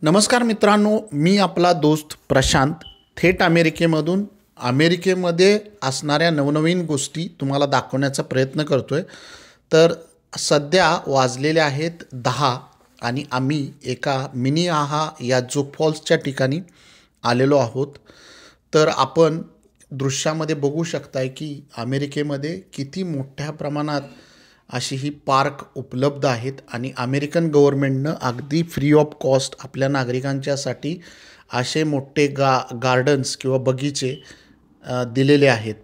नमस्कार मित्रांनो, मी आपला दोस्त प्रशांत थेट अमेरिकेमध्ये असणाऱ्या नवनवीन गोष्टी तुम्हाला दाखवण्याचा प्रयत्न करतो आहे. तर सध्या वाजलेले आहेत 10 आणि आम्ही एका मिनी आहा या जोग फॉल्सच्या ठिकाणी आलेलो आहोत. तर आपण दृश्यामध्ये बघू शकताय की अमेरिकेमध्ये किती मोठ्या प्रमाणात अशी ही पार्क उपलब्ध आहेत आणि अमेरिकन गव्हर्नमेंटनं अगदी फ्री ऑफ कॉस्ट आपल्या नागरिकांच्यासाठी असे मोठे गार्डन्स किंवा बगीचे दिलेले आहेत.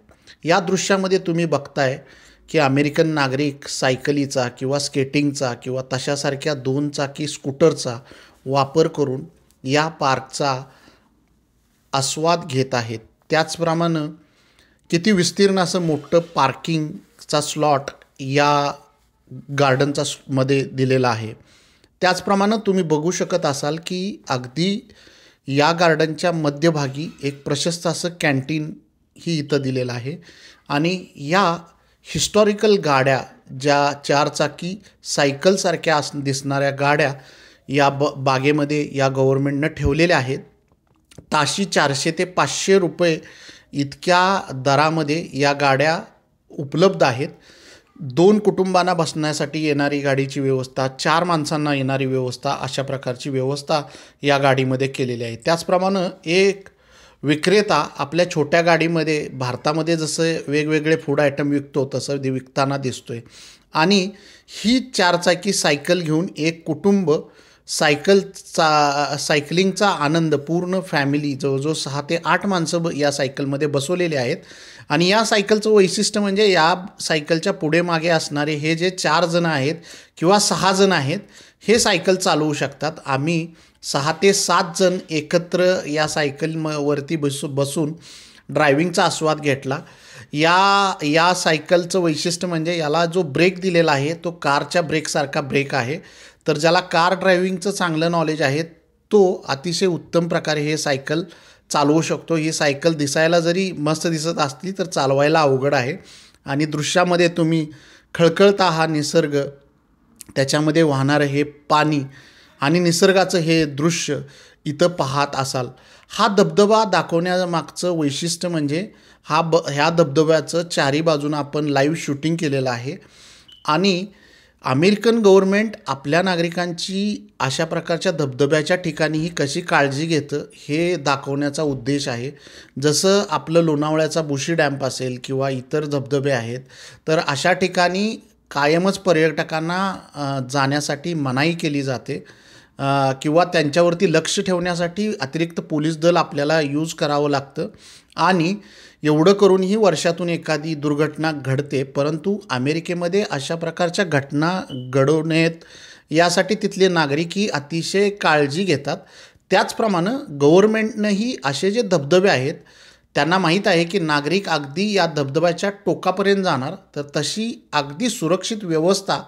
या दृश्यामध्ये तुम्ही बघताय की अमेरिकन नागरिक सायकलीचा किंवा स्केटिंगचा किंवा तशासारख्या 2 चाकी स्कूटरचा वापर करून या पार्कचा आस्वाद घेत आहेत. त्याचप्रमाणे किती विस्तीर्ण असं मोठं पार्किंगचा स्लॉट या गार्डनचा मध्ये दिलेला आहे. त्याचप्रमाणे तुम्ही बघू शकत असाल की अगदी या गार्डनच्या मध्यभागी एक प्रशस्त असं कॅन्टीन ही इथं दिलेलं आहे आणि या हिस्टॉरिकल गाड्या ज्या 4 चाकी सायकलसारख्या दिसणाऱ्या गाड्या या बागेमध्ये या गव्हर्नमेंटनं ठेवलेल्या आहेत. ताशी 400 ते 500 रुपये इतक्या दरामध्ये या गाड्या उपलब्ध आहेत. 2 कुटुंबांना बसण्यासाठी येणारी गाडीची व्यवस्था, 4 माणसांना येणारी व्यवस्था, अशा प्रकारची व्यवस्था या गाडीमध्ये केलेली आहे. त्याचप्रमाणे एक विक्रेता आपल्या छोट्या गाडीमध्ये भारतामध्ये जसं वेगवेगळे फूड आयटम विकतो तसं विकताना दिसतोय आणि ही 4 चाकी सायकल घेऊन एक कुटुंब सायकलिंगचा आनंद पूर्ण फॅमिली जवळजवळ 6 ते 8 माणसं या सायकलमध्ये बसवलेले आहेत. आणि या सायकलचं वैशिष्ट्य म्हणजे या सायकलच्या पुढे मागे असणारे हे जे 4 जण आहेत किंवा 6 जण आहेत हे सायकल चालवू शकतात. आम्ही 6 ते 7 जण एकत्र या सायकलवरती बसून ड्रायव्हिंगचा आस्वाद घेतला. या सायकलचं वैशिष्ट्य म्हणजे याला जो ब्रेक दिलेला आहे तो कारच्या ब्रेकसारखा ब्रेक आहे. तर ज्याला कार ड्रायव्हिंगचं चांगलं नॉलेज आहे तो अतिशय उत्तम प्रकारे हे सायकल चालवू शकतो. ही सायकल दिसायला जरी मस्त दिसत असली तर चालवायला अवघड आहे. आणि दृश्यामध्ये तुम्ही खळखळता हा निसर्ग, त्याच्यामध्ये वाहणारं हे पाणी आणि निसर्गाचं हे दृश्य इथं पाहत असाल. हा धबधबा दाखवण्यामागचं वैशिष्ट्य म्हणजे ह्या धबधब्याचं 4ही बाजूनं आपण लाईव्ह शूटिंग केलेलं आहे आणि अमेरिकन गव्हर्नमेंट आपल्या नागरिकांची अशा प्रकारच्या धबधब्याच्या ठिकाणीही कशी काळजी घेतं हे दाखवण्याचा उद्देश आहे. जसं आपलं लोणावळ्याचा बुशी डॅम्प असेल किंवा इतर धबधबे आहेत तर अशा ठिकाणी कायमच पर्यटकांना जाण्यासाठी मनाई केली जाते किंवा त्यांच्यावरती लक्ष ठेवण्यासाठी अतिरिक्त पोलीस दल आपल्याला यूज करावं लागतं आणि एवढं करूनही वर्षातून एखादी दुर्घटना घडते. परंतु अमेरिकेमध्ये अशा प्रकारच्या घटना घडू नयेत यासाठी तिथले नागरिकही अतिशय काळजी घेतात. त्याचप्रमाणे गव्हर्नमेंटनंही असे जे धबधबे आहेत त्यांना माहीत आहे की नागरिक अगदी या धबधब्याच्या टोकापर्यंत जाणार, तर तशी अगदी सुरक्षित व्यवस्था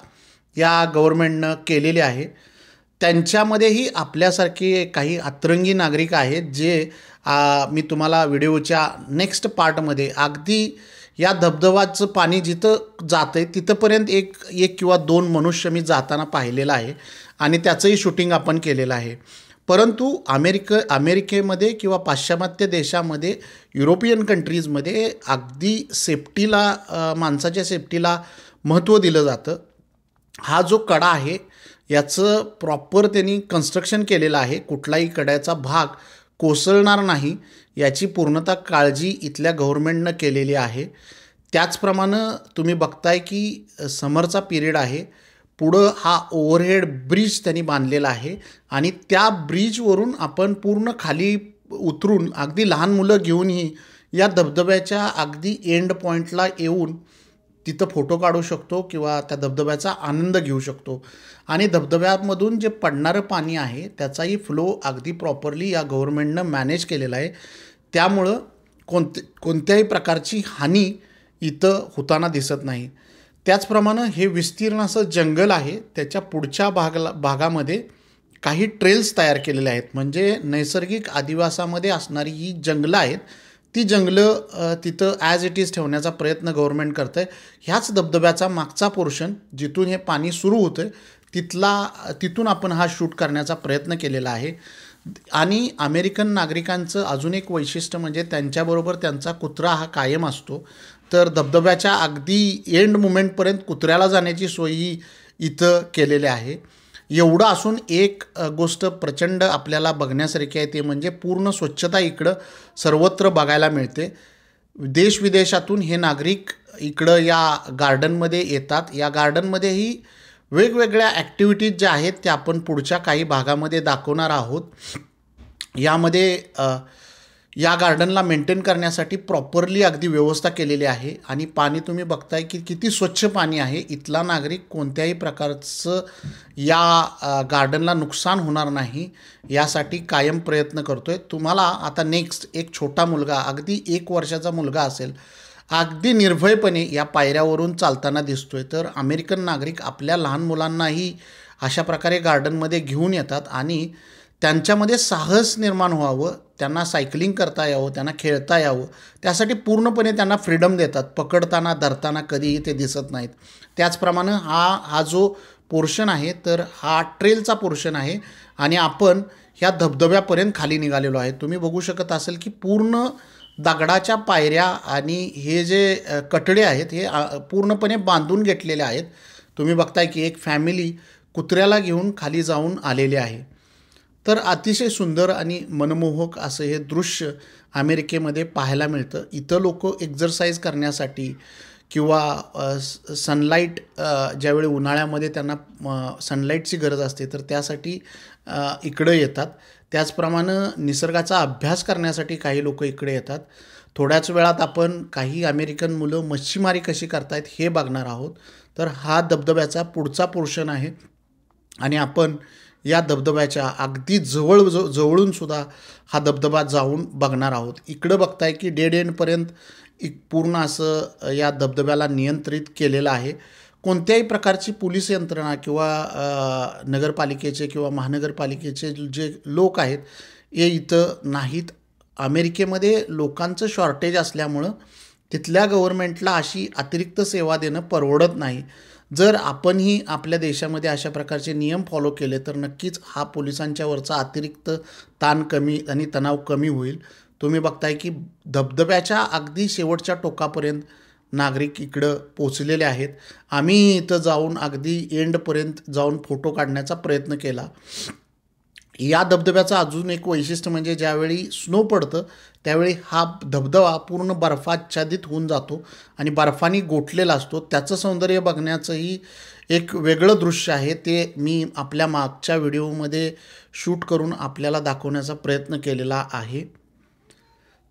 या गव्हर्नमेंटनं केलेली आहे. त्यांच्यामध्येही आपल्यासारखे काही अतरंगी नागरिक आहेत जे मी तुम्हाला व्हिडिओच्या नेक्स्ट पार्टमध्ये अगदी या धबधबाचं पाणी जिथं जातं आहे तिथंपर्यंत एक किंवा 2 मनुष्य मी जाताना पाहिलेला आहे आणि त्याचंही शूटिंग आपण केलेलं आहे. परंतु अमेरिकेमध्ये किंवा पाश्चिमात्य देशामध्ये, युरोपियन कंट्रीजमध्ये अगदी सेफ्टीला, माणसाच्या सेफ्टीला महत्त्व दिलं जातं. हा जो कडा आहे याचं प्रॉपर त्यांनी कन्स्ट्रक्शन केलेलं आहे. कुठलाही कड्याचा भाग कोसळणार नाही याची पूर्णतः काळजी इथल्या गव्हर्नमेंटनं केलेली आहे. त्याचप्रमाणे तुम्ही बघताय की समरचा पिरियड आहे. पुढं हा ओव्हरहेड ब्रिज त्यांनी बांधलेला आहे आणि त्या ब्रिजवरून आपण पूर्ण खाली उतरून अगदी लहान मुलं घेऊनही या धबधब्याच्या अगदी एंड पॉईंटला येऊन तिथं फोटो काढू शकतो किंवा त्या धबधब्याचा आनंद घेऊ शकतो. आणि धबधब्यामधून जे पडणारं पाणी आहे त्याचाही फ्लो अगदी प्रॉपरली या गव्हर्नमेंटनं मॅनेज केलेला आहे. त्यामुळं कोणत्याही प्रकारची हानी इथं होताना दिसत नाही. त्याचप्रमाणे हे विस्तीर्ण असं जंगल आहे. त्याच्या पुढच्या भागामध्ये काही ट्रेल्स तयार केलेले आहेत. म्हणजे नैसर्गिक अधिवासामध्ये असणारी ही जंगलं आहेत ती जंगलं तिथं ॲज इट इज ठेवण्याचा प्रयत्न गव्हर्नमेंट करतं आहे. ह्याच धबधब्याचा मागचा पोर्शन जिथून हे पाणी सुरू होतं तिथून आपण हा शूट करण्याचा प्रयत्न केलेला आहे. आणि अमेरिकन नागरिकांचं अजून एक वैशिष्ट्य म्हणजे त्यांच्याबरोबर त्यांचा कुत्रा हा कायम असतो. तर धबधब्याच्या अगदी एंड मोमेंटपर्यंत कुत्र्याला जाण्याची सोयी इथं केलेली आहे. एवढं असून एक गोष्ट प्रचंड आपल्याला बघण्यासारखी आहे, ते म्हणजे पूर्ण स्वच्छता इकडं सर्वत्र बघायला मिळते. देशविदेशातून हे नागरिक इकडं या गार्डनमध्ये येतात. या गार्डनमध्येही वेगवेगळ्या ॲक्टिव्हिटीज ज्या आहेत त्या आपण पुढच्या काही भागामध्ये दाखवणार आहोत. यामध्ये या गार्डनला मेंटेन करण्यासाठी प्रॉपरली अगदी व्यवस्था केलेली आहे. आणि पाणी तुम्ही बघताय की किती स्वच्छ पाणी आहे. इथला नागरिक कोणत्याही प्रकारचं या गार्डनला नुकसान होणार नाही यासाठी कायम प्रयत्न करतोय. तुम्हाला आता नेक्स्ट एक छोटा मुलगा, अगदी 1 वर्षाचा मुलगा असेल, अगदी निर्भयपणे या पायऱ्यावरून चालताना दिसतोय. तर अमेरिकन नागरिक आपल्या लहान मुलांनाही अशा प्रकारे गार्डनमध्ये घेऊन येतात आणि त्यांच्यामध्ये साहस निर्माण व्हावं, त्यांना सायकलिंग करता यावं, त्यांना खेळता यावं, त्यासाठी पूर्णपणे त्यांना फ्रीडम देतात. पकडताना धरताना कधीही ते दिसत नाहीत. त्याचप्रमाणे हा जो पोर्शन आहे तर हा ट्रेलचा पोर्शन आहे आणि आपण ह्या धबधब्यापर्यंत खाली निघालेलो आहे. तुम्ही बघू शकत असेल की पूर्ण दगडाच्या पायऱ्या आणि हे जे कठडे आहेत हे पूर्णपणे बांधून घेतलेले आहेत. तुम्ही बघताय की एक फॅमिली कुत्र्याला घेऊन खाली जाऊन आलेली आहे. तर अतिशय सुंदर आणि मनमोहक असं हे दृश्य अमेरिकेमध्ये पाहायला मिळतं. इथं लोक एक्झरसाईज करण्यासाठी किंवा सनलाईट ज्यावेळी उन्हाळ्यामध्ये त्यांना सनलाईटची गरज असते तर त्यासाठी इकडं येतात. त्याचप्रमाणे निसर्गाचा अभ्यास करण्यासाठी काही लोक इकडे येतात. थोड्याच वेळात आपण काही अमेरिकन मुलं मच्छीमारी कशी करतायत हे बघणार आहोत. तर हा धबधब्याचा पुढचा पोर्शन आहे आणि आपण या धबधब्याच्या अगदी जवळूनसुद्धा हा धबधबा जाऊन बघणार आहोत. इकडं बघताय की डेड एंडपर्यंत पूर्ण असं या धबधब्याला नियंत्रित केलेलं आहे. कोणत्याही प्रकारची पोलीस यंत्रणा किंवा नगरपालिकेचे किंवा महानगरपालिकेचे जे लोक आहेत हे इथं नाहीत. अमेरिकेमध्ये लोकांचं शॉर्टेज असल्यामुळं तिथल्या गव्हर्नमेंटला अशी अतिरिक्त सेवा देणं परवडत नाही. जर आपणही आपल्या देशामध्ये अशा प्रकारचे नियम फॉलो केले तर नक्कीच हा पोलिसांच्यावरचा अतिरिक्त ताण कमी आणि तणाव कमी होईल. तुम्ही बघताय की धबधब्याच्या अगदी शेवटच्या टोकापर्यंत नागरिक इकडं पोचलेले आहेत. आम्ही इथं जाऊन अगदी एंडपर्यंत जाऊन फोटो काढण्याचा प्रयत्न केला. या धबधब्याचं अजून एक वैशिष्ट्य म्हणजे ज्यावेळी स्नो पडतं त्यावेळी हा धबधबा पूर्ण बर्फाच्छादित होऊन जातो आणि बर्फाने गोठलेला असतो. त्याचं सौंदर्य बघण्याचंही एक वेगळं दृश्य आहे. ते मी आपल्या मागच्या व्हिडिओमध्ये शूट करून आपल्याला दाखवण्याचा प्रयत्न केलेला आहे.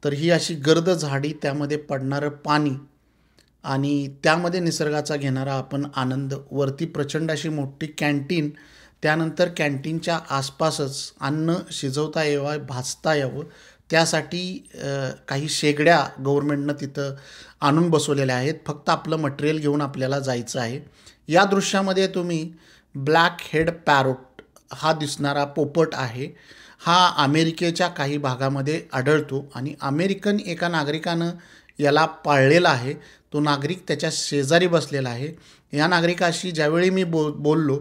तर ही अशी गर्द झाडी, त्यामध्ये पडणारं पाणी आणि त्यामध्ये निसर्गाचा घेणारा आपण आनंद. वरती प्रचंड अशी मोठी कॅन्टीन, त्यानंतर कॅन्टीनच्या आसपासच अन्न शिजवता यावं, भाजता यावं त्यासाठी काही शेगड्या गव्हर्नमेंटनं तिथं आणून बसवलेल्या आहेत. फक्त आपलं मटेरियल घेऊन आपल्याला जायचं आहे. या दृश्यामध्ये तुम्ही ब्लॅक हेड पॅरोट हा दिसणारा पोपट आहे. हा अमेरिकेच्या काही भागामध्ये आढळतो आणि अमेरिकन एका नागरिकानं याला पाळलेला आहे. तो नागरिक त्याच्या शेजारी बसलेला आहे. या नागरिकाशी ज्यावेळी मी बोललो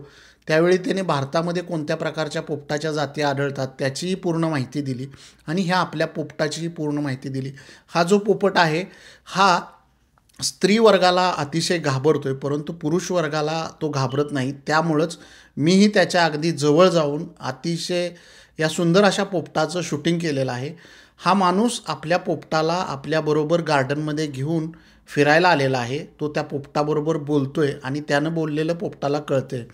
त्यावेळी त्याने भारतामध्ये कोणत्या प्रकारच्या पोपटाच्या जाती आढळतात त्याचीही पूर्ण माहिती दिली आणि ह्या आपल्या पोपटाचीही पूर्ण माहिती दिली. हा जो पोपट आहे हा स्त्री वर्गाला अतिशय घाबरतोय, परंतु पुरुष वर्गाला तो घाबरत नाही. त्यामुळंच मीही त्याच्या अगदी जवळ जाऊन अतिशय या सुंदर अशा पोपटाचं शूटिंग केलेलं आहे. हा माणूस आपल्या पोपटाला आपल्याबरोबर गार्डनमध्ये घेऊन फिरायला आलेला आहे. तो त्या पोपटाबरोबर बोलतोय आणि त्यानं बोललेलं पोपटाला कळतंय.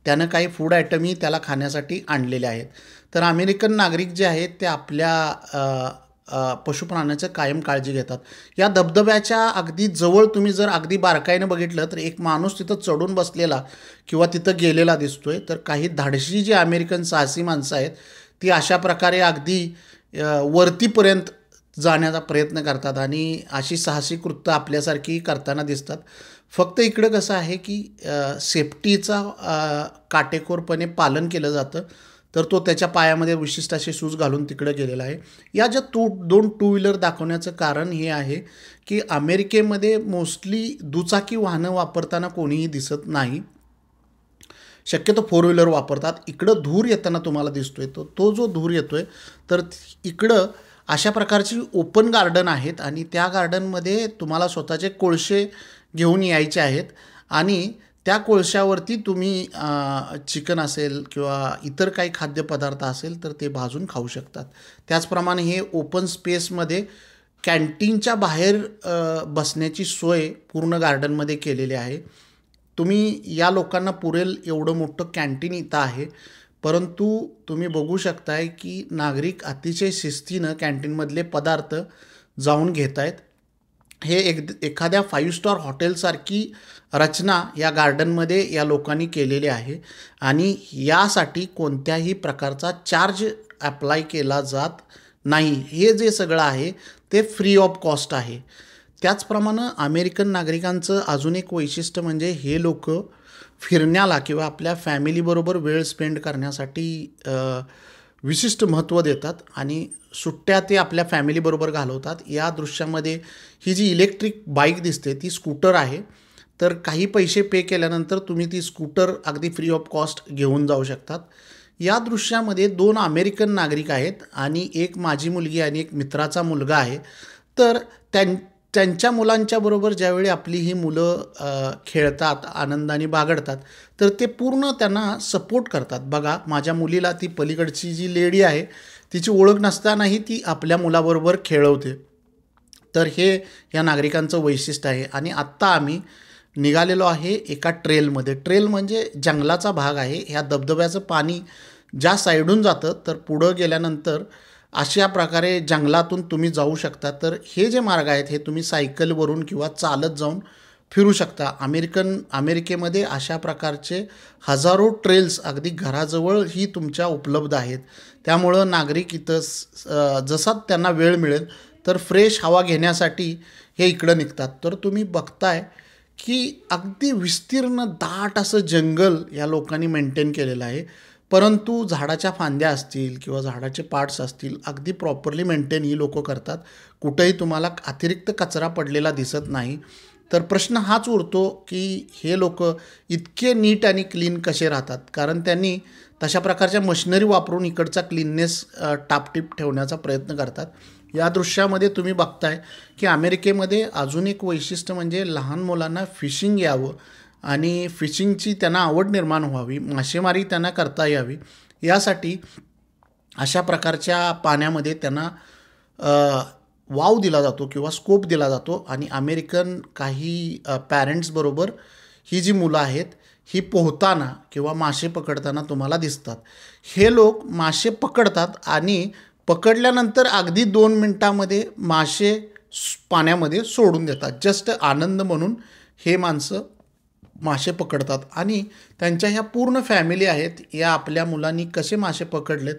त्यानं काही फूड आयटमही त्याला खाण्यासाठी आणलेले आहेत. तर अमेरिकन नागरिक जे आहेत ते आपल्या पशुप्राण्याचं कायम काळजी घेतात. या धबधब्याच्या अगदी जवळ तुम्ही जर अगदी बारकाईनं बघितलं तर एक माणूस तिथं चढून बसलेला किंवा तिथं गेलेला दिसतोय. तर काही धाडशी जी अमेरिकन साहसी माणसं आहेत ती अशा प्रकारे अगदी वरतीपर्यंत जाण्याचा प्रयत्न करतात आणि अशी साहसी कृत्य आपल्यासारखी करताना दिसतात. फक्त इकडं कसं आहे की सेफ्टीचा काटेकोरपणे पालन केलं जातं. तर तो त्याच्या पायामध्ये विशिष्ट असे शूज घालून तिकडं गेलेला आहे. या ज्या दोन टू व्हीलर दाखवण्याचं कारण हे आहे की अमेरिकेमध्ये मोस्टली दुचाकी वाहनं वापरताना कोणीही दिसत नाही. शक्यतो 4 व्हीलर वापरतात. इकडं धूर येताना तुम्हाला दिसतोय, तो जो धूर येतोय, तर इकडं अशा प्रकारची ओपन गार्डन आहेत आणि त्या गार्डनमध्ये तुम्हाला स्वतःचे कोळसे घेऊन यायचे आहेत आणि त्या कोळशावरती तुम्ही चिकन असेल किंवा इतर काही खाद्यपदार्थ असेल तर ते भाजून खाऊ शकतात. त्याचप्रमाणे हे ओपन स्पेसमध्ये कॅन्टीनच्या बाहेर बसण्याची सोय पूर्ण गार्डनमध्ये केलेली आहे. तुम्ही या लोकांना पुरेल एवढं मोठं कॅन्टीन इथं आहे, परंतु तुम्ही बघू शकताय की नागरिक अतिशय शिस्तीनं कॅन्टीनमधले पदार्थ जाऊन घेत आहेत. हे एखाद्या 5 स्टार हॉटेलसारखी रचना या गार्डनमध्ये या लोकांनी केलेली आहे आणि यासाठी कोणत्याही प्रकारचा चार्ज ॲप्लाय केला जात नाही. हे जे सगळं आहे ते फ्री ऑफ कॉस्ट आहे. त्याचप्रमाणे अमेरिकन नागरिकांचं अजून एक वैशिष्ट्य म्हणजे हे लोक फिरण्याला किंवा आपल्या फॅमिलीबरोबर वेळ स्पेंड करण्यासाठी विशिष्ट महत्त्व देतात आणि सुट्ट्या ते आपल्या फॅमिलीबरोबर घालवतात. या दृश्यामध्ये ही जी इलेक्ट्रिक बाईक दिसते ती स्कूटर आहे. तर काही पैसे पे केल्यानंतर तुम्ही ती स्कूटर अगदी फ्री ऑफ कॉस्ट घेऊन जाऊ शकतात. या दृश्यामध्ये 2 अमेरिकन नागरिक आहेत आणि एक माझी मुलगी आणि एक मित्राचा मुलगा आहे. तर त्यांच्या मुलांच्या बरोबर ज्यावेळी आपली ही मुलं खेळतात, आनंदाने बागडतात, तर ते पूर्ण त्यांना सपोर्ट करतात. बघा, माझ्या मुलीला ती पलीकडची जी लेडी आहे तिची ओळख नसतानाही ती आपल्या मुलाबरोबर खेळवते. तर हे या नागरिकांचं वैशिष्ट्य आहे. आणि आत्ता आम्ही निघालेलो आहे एका ट्रेलमध्ये. ट्रेल म्हणजे जंगलाचा भाग आहे. ह्या धबधब्याचं पाणी ज्या साईडून जातं तर पुढं गेल्यानंतर अशा प्रकारे जंगलातून तुम्ही जाऊ शकता. तर हे जे मार्ग आहेत हे तुम्ही सायकलवरून किंवा चालत जाऊन फिरू शकता. अमेरिकेमध्ये अशा प्रकारचे हजारो ट्रेल्स अगदी घराजवळ ही तुमच्या उपलब्ध आहेत. त्यामुळं नागरिक इथं जसा त्यांना वेळ मिळेल तर फ्रेश हवा घेण्यासाठी हे इकडं निघतात. तर तुम्ही बघताय की अगदी विस्तीर्ण दाट असं जंगल या लोकांनी मेंटेन केलेलं आहे. परंतु झाडाच्या फांद्या असतील किंवा झाडाचे पार्ट्स असतील अगदी प्रॉपरली मेंटेन ही लोकं करतात. कुठंही तुम्हाला अतिरिक्त कचरा पडलेला दिसत नाही. तर प्रश्न हाच उरतो की हे लोक इतके नीट आणि क्लीन कसे राहतात, कारण त्यांनी तशा प्रकारच्या मशिनरी वापरून इकडचा क्लीननेस टापटीप ठेवण्याचा प्रयत्न करतात. या दृश्यामध्ये तुम्ही बघताय की अमेरिकेमध्ये अजून एक वैशिष्ट्य म्हणजे लहान मुलांना फिशिंग यावं आणि फिशिंगची त्यांना आवड निर्माण व्हावी, मासेमारी त्यांना करता यावी, यासाठी अशा प्रकारच्या पाण्यामध्ये त्यांना वाव दिला जातो किंवा स्कोप दिला जातो. आणि अमेरिकन काही पॅरेंट्सबरोबर ही जी मुलं आहेत ही पोहताना किंवा मासे पकडताना तुम्हाला दिसतात. हे लोक मासे पकडतात आणि पकडल्यानंतर अगदी 2 मिनटामध्ये मासे पाण्यामध्ये सोडून देतात. जस्ट आनंद म्हणून हे माणसं मासे पकडतात. आणि त्यांच्या ह्या पूर्ण फॅमिली आहेत, या आपल्या मुलांनी कसे मासे पकडलेत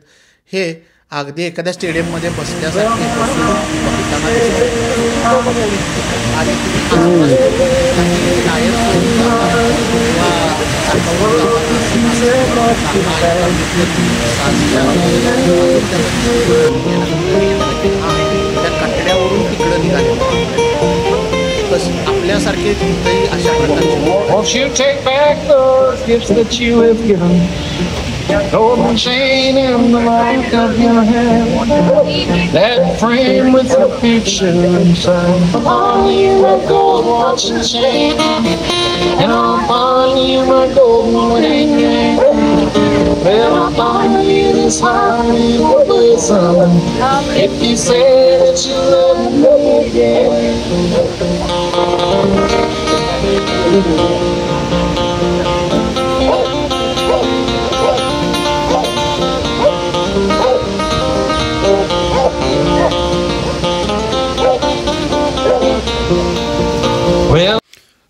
हे अगदी एखाद्या स्टेडियममध्ये बसल्यासारखे बघताना आणि त्या कटड्यावरून तिकडं निघाले आपल्यासारखे तिथेही अशा प्रकारचे golden chain in the back of your head, that frame with a picture inside. On you a gold watch and chain, and on you a golden ring. Well, upon you this heart will listen if you say that you love me again.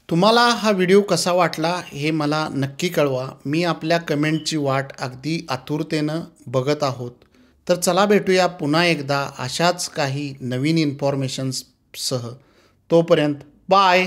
तुम्हाला हा video कसा वाटला हे मला नक्की कळवा. मी आपल्या कमेंटची वाट अगदी आतुरतेनं बघत आहोत. तर चला भेटूया पुन्हा एकदा अशाच काही नवीन इन्फॉर्मेशन्ससह. तोपर्यंत बाय.